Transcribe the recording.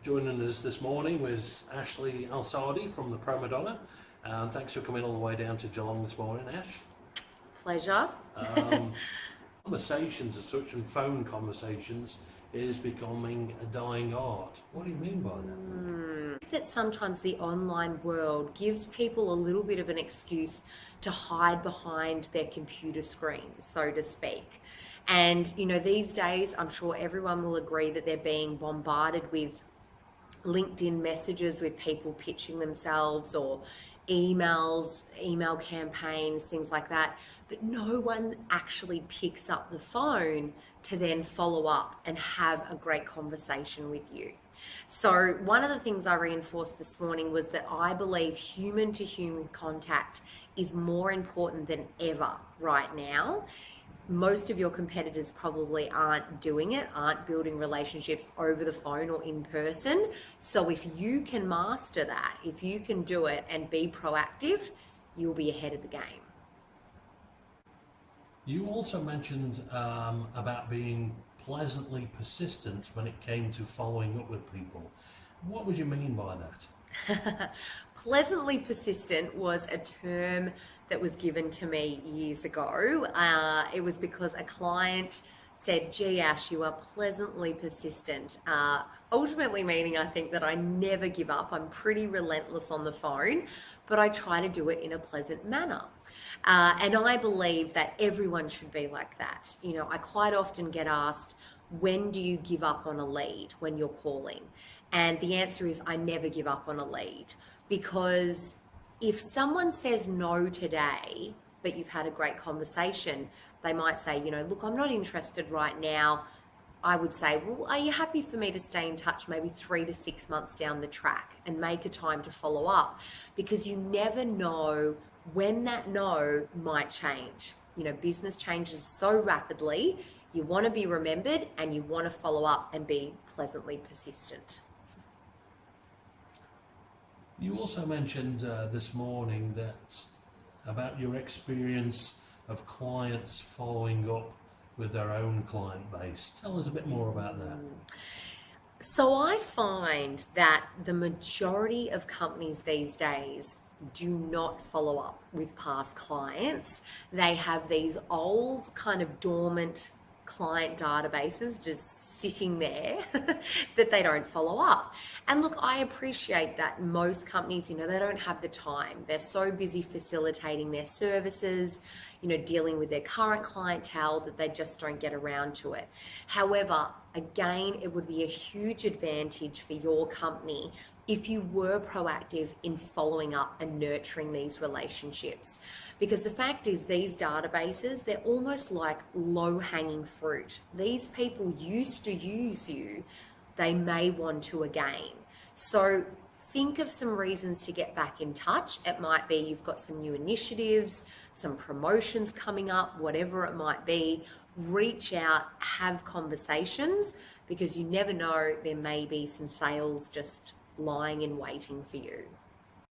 Joining us this morning was Alsadie from the Prima Donna. Thanks for coming all the way down to Geelong this morning, Ash. Pleasure. Conversations as such and phone conversations is becoming a dying art. What do you mean by that? That sometimes the online world gives people a little bit of an excuse to hide behind their computer screens, so to speak. And, these days, I'm sure everyone will agree that they're being bombarded with LinkedIn messages with people pitching themselves or email campaigns, things like that. But no one actually picks up the phone to then follow up and have a great conversation with you. So one of the things I reinforced this morning was that I believe human to human contact is more important than ever right now. Most of your competitors probably aren't doing it, aren't building relationships over the phone or in person. So if you can master that, if you can do it and be proactive, you'll be ahead of the game. You also mentioned about being pleasantly persistent when it came to following up with people. What would you mean by that? Pleasantly persistent was a term that was given to me years ago. It was because a client said, "Gee, Ash, you are pleasantly persistent." Ultimately meaning, I think, that I never give up. I'm pretty relentless on the phone, but I try to do it in a pleasant manner. And I believe that everyone should be like that. I quite often get asked, when do you give up on a lead when you're calling? And the answer is, I never give up on a lead, because if someone says no today, but you've had a great conversation, they might say, look, I'm not interested right now. I would say, well, are you happy for me to stay in touch maybe 3 to 6 months down the track and make a time to follow up? Because you never know when that no might change. Business changes so rapidly. You want to be remembered and you want to follow up and be pleasantly persistent. You also mentioned this morning that about your experience of clients following up with their own client base. Tell us a bit more about that. So I find that the majority of companies these days do not follow up with past clients. They have these old kind of dormant client databases just sitting there that they don't follow up. And look, I appreciate that most companies, they don't have the time. They're so busy facilitating their services, dealing with their current clientele, that they just don't get around to it. However, again, it would be a huge advantage for your company if you were proactive in following up and nurturing these relationships. Because the fact is, these databases, they're almost like low-hanging fruit. These people used to use you, they may want to again. So think of some reasons to get back in touch. It might be you've got some new initiatives, some promotions coming up, whatever it might be. Reach out, have conversations, because you never know, there may be some sales just lying in waiting for you.